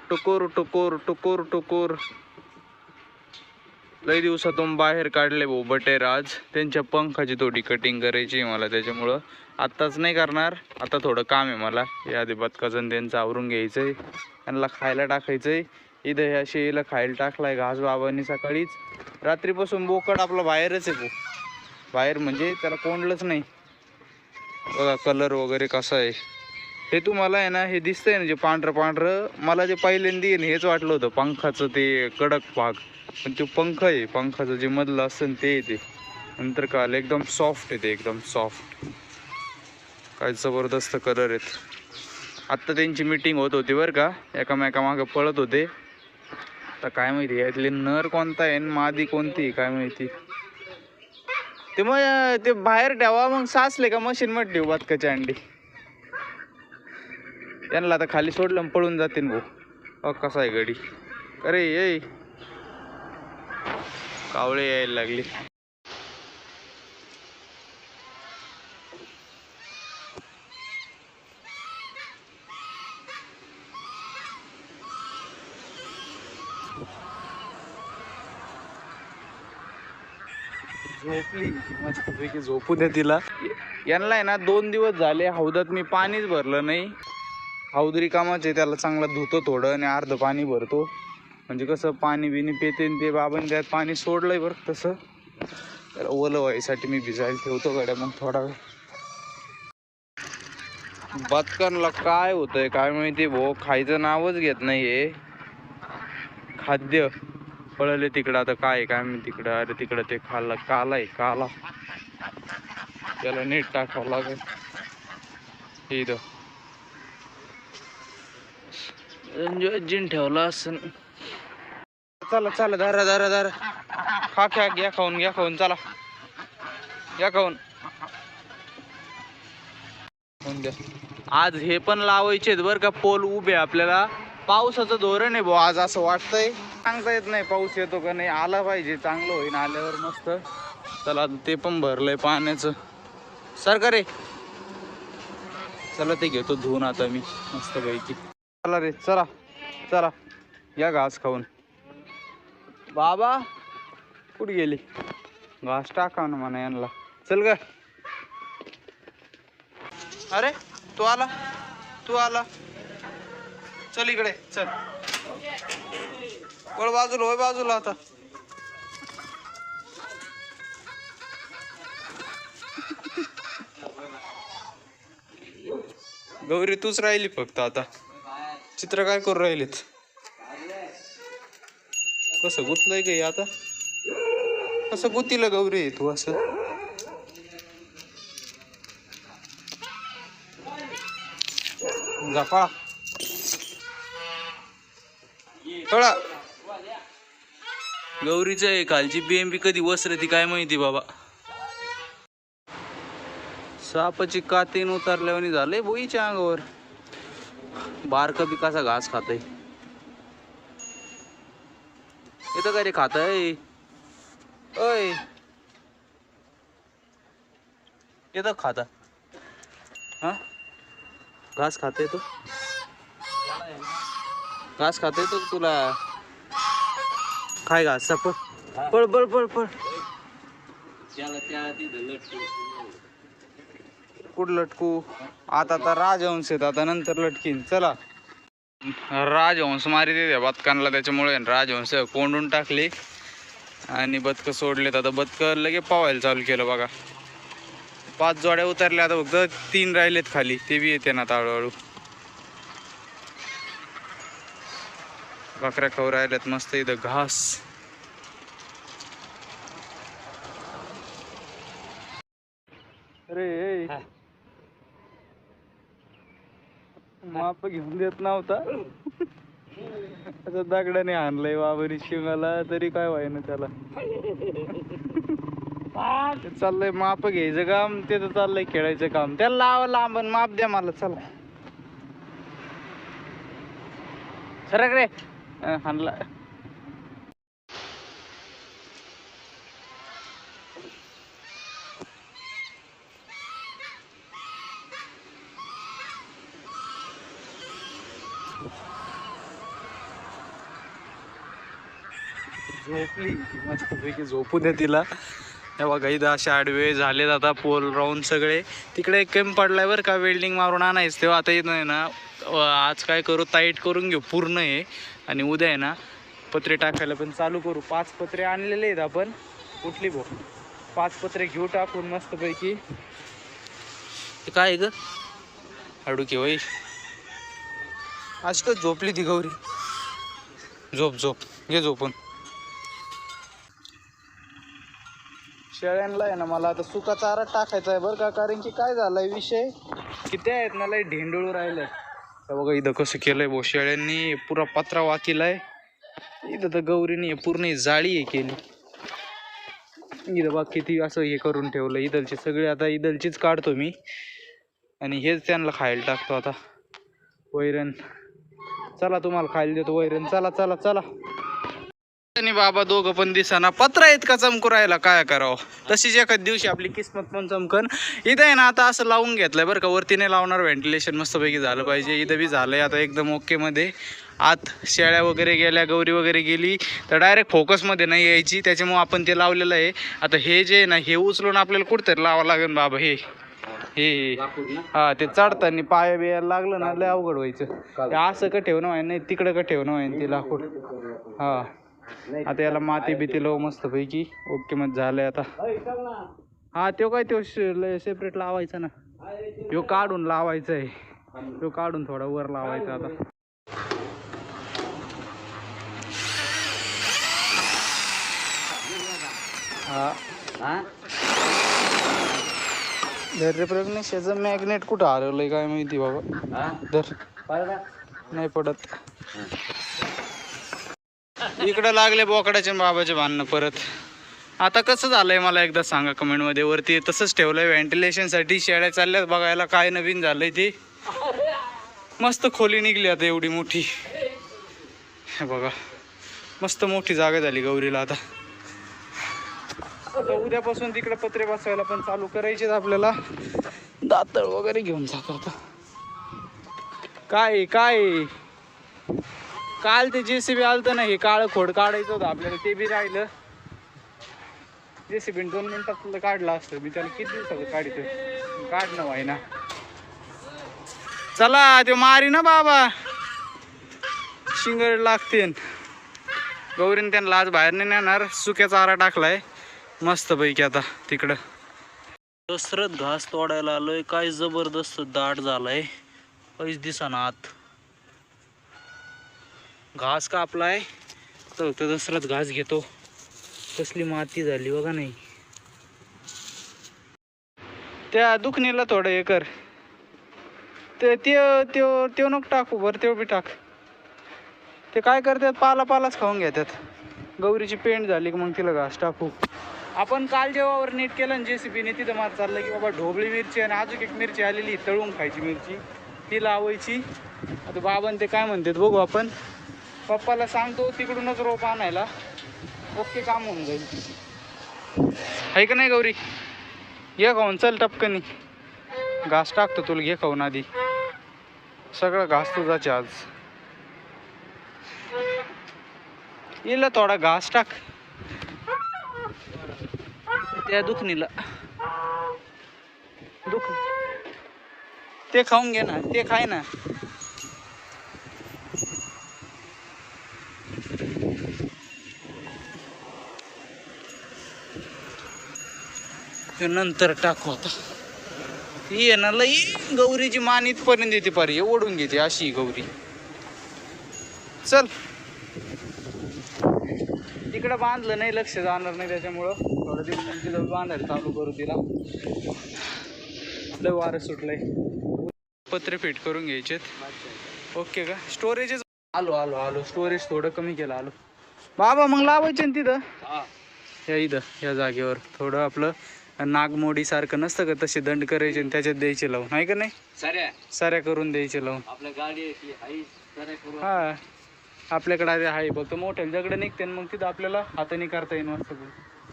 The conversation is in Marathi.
टुकूर टुकूर टुकूर टुकूर. लई दिवसातून बाहेर काढले बोबटे आज. त्यांच्या पंखाची थोडी कटिंग करायची मला, त्याच्यामुळं आत्ताच नाही करणार. आता थोडं काम आहे मला. या आधी बदकाचं त्यांचं आवरून घ्यायचंय, त्यांना खायला टाकायचंय. इथं ह्या शेळीला खायला टाकलाय घास बाबांनी सकाळीच. रात्रीपासून बोकड आपला बाहेरच आहे. बाहेर म्हणजे त्याला कोंडलंच नाही. बघा कलर वगैरे कसा आहे. हे तुम्हाला आहे ना, हे दिसतंय ना जे पांढरं पांढरं, मला जे पहिल्यांदा हेच वाटलं होतं पंखाचं ते कडक भाग, पण ते पंख आहे. पंखाचं जे मधलं असतं ते येते नंतर काल एकदम सॉफ्ट येते, एकदम सॉफ्ट. काय जबरदस्त कलर आहेत. आत्ता त्यांची मीटिंग होत होती बरं का, एकामेकामागं पळत होते. आता काय माहिती यातले नर कोणता आहे मादी कोणती काय माहिती. ते मग ते बाहेर ठेवा, मग साचले का मशीन मध्ये ठेवू बदकाची अंडी. यांना आता खाली सोडलं पळून जातील भाऊ. कसा आहे गडी. अरे ये कावळे यायला लागली. झोपली मस्तपैकी, झोपू द्या तिला. यांना आहे ना 2 दिवस झाले हौदात मी पाणीच भरलं नाही. हौद रिकामाचे, त्याला चांगला धुतो थोडं आणि अर्ध पाणी भरतो. म्हणजे कसं पाणी बिनी पेते ते बाबांनी त्यात पाणी सोडलंय बरं तसं. त्याला ओलं व्हायसाठी मी भिजायला ठेवतो गड्या मग थोडा वेळ. बदकांना काय होतंय काय माहिती भाऊ, खायचं नावच घेत नाही हे खाद्य. पळले तिकडं, आता काय काय मी तिकडं. अरे तिकडं ते खाल्ला काला आहे काला, त्याला नीट टाकावं लागेल. इथं जिन ठेवला असं. चला चला धरा धरा धरा, खा खा, घ्या खाऊन घ्या खाऊन, चला घ्या खाऊन. द्या आज हे पण लावायचे आहेत बरं का पोल उभे आपल्याला. पावसाचं धोरण आहे भाऊ आज, असं वाटतंय. सांगता येत नाही पाऊस येतो का नाही. आला पाहिजे, चांगलं होईन आल्यावर मस्त. चला ते पण भरलंय पाण्याचं सरकार. चला ते घेतो धुवून आता मी मस्त पैकी. चला रे चला चला, या घास खाऊन. बाबा कुठे गेली, घास टाका ना म्हणा यांना. चल ग. अरे तू आला, तू आला, चल इकडे चल. वळ बाजूला, होय बाजूला. आता गौरी तूच राहिली फक्त आता. चित्र काय करू राहिलेत. कसं गुतलंय गे आता, कसं गुतीला गौरी तू असं. पळा पळा. गौरीच आहे खालची बीएमपी कधी वसरती काय माहिती बाबा. सापाची कातीन उतरल्यावानी झालंय बोईच्या अंगावर. बारका बी कसा घास खातय. येतं काय रे खातय. ओय येतं खाता हा, घास खाते तो, घास खाते तो तुला. काय घास साप, पळ पळ पळ पळ. कुठं लटकू आता, तर राजहंस आहेत आता, नंतर लटकीन. चला राजहंस मारी दे द्या बदकांना, त्याच्यामुळे राजहंस कोंडून टाकले आणि बदकं सोडलेत. आता बदकं लगे पावायला चालू केलं बघा. 5 जोड्या उतरल्या, आता फक्त 3 राहिलेत खाली, ते बी येते ना हळूहळू. बकऱ्या खाऊ राहिल्यात मस्त इथं घास. अरे माप घेऊन देत नव्हता. असं दगडाने आणलंय बाबरी शिंगाला, तरी काय व्हायना त्याला. चाललंय माप घ्यायचं काम, ते तर चाललंय खेळायचं काम. त्याला लावा लांब, माप द्या मला. चला सरक रे. हाणला. झोपली मस्तपैकी, झोपू दे तिला. हे बघा इथं असे आडवे झालेत आता पोल राऊंड सगळे. तिकडे एक कमी पडलाय बरं का, वेल्डिंग मारून आणायचं तेव्हा. आता इथं आहे ना आज काय करू, टाईट करून घेऊ पूर्ण हे, आणि उद्या आहे ना पत्रे टाकायला पण चालू करू. 5 पत्रे आणलेले आहेत आपण. कुठली भाऊ 5 पत्रे घेऊ टाकून मस्तपैकी. ते काय ग हाडूकी वय आज का झोपली ती गौरी. झोप झोप घे झोपून. शेळ्यांना आहे ना मला आता सुका चारा टाकायचा आहे बरं का, कारण की काय झालंय विषय की ते आहेत ना लय ढेंडूळ राहिलंय. तर बघा इथं कसं केलंय भाऊ शेळ्यांनी, पुरा पत्रा वाकिलाय. इथं तर गौरीने पूर्ण जाळी हे केली. इथं बघ किती असं हे करून ठेवलं. इथलचे सगळे आता इथलचीच काढतो मी आणि हेच त्यांना खायला टाकतो आता. वैरण चला तुम्हाला खायला देतो वैरण. चला चला चला. आणि बाबा दोघं पण दिसाना, पत्रा इतका चमकू राहिला काय करावं. तशीच एखाद दिवशी आपली किस्मत पण चमकन. इथं आहे ना आता असं लावून घेतलंय बरं का, वरती नाही लावणार, व्हेंटिलेशन मस्तपैकी झालं पाहिजे. इथं बी झालंय आता एकदम ओके मध्ये. आत शेळ्या वगैरे गेल्या, गौरी वगैरे गेली तर डायरेक्ट फोकसमध्ये नाही यायची, त्याच्यामुळे आपण ते लावलेलं आहे. आता हे जे आहे ना हे उचलून आपल्याला कुठतरी लावावं लागेल बाबा. हे हा ते चढताना पाया बियायला लागलं ना लय अवघड व्हायचं. असं का ठेवणं व्हाय नाही, तिकडं का ठेवणं व्हाय ते लाकूड. हा आता याला माती बिती लावू मस्तपैकी. ओके मग झालंय आता. हा तो काय तो सेपरेट लावायचा ना, ह्यो काढून लावायचा आहे. ह्यो काढून थोडा वर लावायचा आता. हा धर रे प्रज्ञेशाचं मॅग्नेट कुठं हरवलंय काय माहिती बाबा. धर नाही पडत. इकडं लागले बोकडाचे बाबाचे भांडणं परत. आता कसं झालंय मला एकदा सांगा कमेंटमध्ये. वरती तसंच ठेवलंय व्हेंटिलेशनसाठी. शेळ्या चालल्यात बघायला काय नवीन झालंय ते. मस्त खोली निघली आता एवढी मोठी. हे बघा मस्त मोठी जागा झाली गौरीला आता. आता उद्यापासून तिकडे पत्रे बसवायला पण चालू करायचे आपल्याला. दातळ वगैरे घेऊन जातो आता. काय काय काल ते JCB आलतं ना, हे काळं खोड काढायचं होतं आपल्याला, ते बी राहिलं. JCB 2 मिनिटात काढलं असतं मी, त्याला किती दिवसाचं काढतोय, काढणं व्हायना. चला ते मारी ना बाबा, शिंगड लागते. गौरीने त्यांना आज बाहेर नाही नेणार, सुक्या चारा टाकलाय मस्तपैकी आता तिकडं. दसरथ घास तोडायला आलोय. काय जबरदस्त दाट झालाय, काहीच दिसाना आत. घास कापलाय तर दसरथ घास घेतो. कसली माती झाली बघा. नाही त्या दुखणीला थोडं हे कर. ते नको टाकू बरं, ते बी टाक. ते काय करतात पालाच खाऊन घेतात. गौरीची पेंट झाली की मग तिला घास टाकू. आपण काल जेव्हा नीट केलं ना JCBने, तिथं मात चाललं की बाबा ढोबळी मिरची आणि अजून एक मिरची आलेली तळून खायची मिरची, ती लावायची. आता बाबांनी ते काय म्हणतात बघू आपण. पप्पाला सांगतो तिकडूनच रोप आणायला. ओके काम होऊन जाईल. आहे का नाही गौरी. घे खाऊन चल टपकनी. घास टाकतो तुला, घे खाऊन आधी. सगळं घास तुझाचे आज. इला थोडा घास टाक त्या दुखणीला. दुख ते खाऊन घे ना, ते खाय ना. नंतर टाकू आता. ही ना लई गौरीची मान इथपर्यंत येते पारी, ओढून घेते अशी गौरी. चल तिकडं बांधलं नाही, लक्ष जाणार नाही, त्याच्यामुळं थोडं दिवसांनी तिला बांधायला चालू करू. तिला लय वारं सुटलंय. पत्रे फिट करून घ्यायचेत. ओके का. स्टोरेजच आलो स्टोरेज थोडं कमी केलं. आलो बाबा मग लावायचे ना तिथं. या इथं या जागेवर थोडं आपलं नागमोडी सारखं नसतं का, तसे दंड करायचे आणि त्याच्यात द्यायचे लावून. आहे का नाही, साऱ्या करून द्यायचे लावून. आपल्या गाडी हा आपल्याकडे आहे फक्त मोठ्या दगड निघते, मग तिथं आपल्याला हाताने करता येईल मस्त.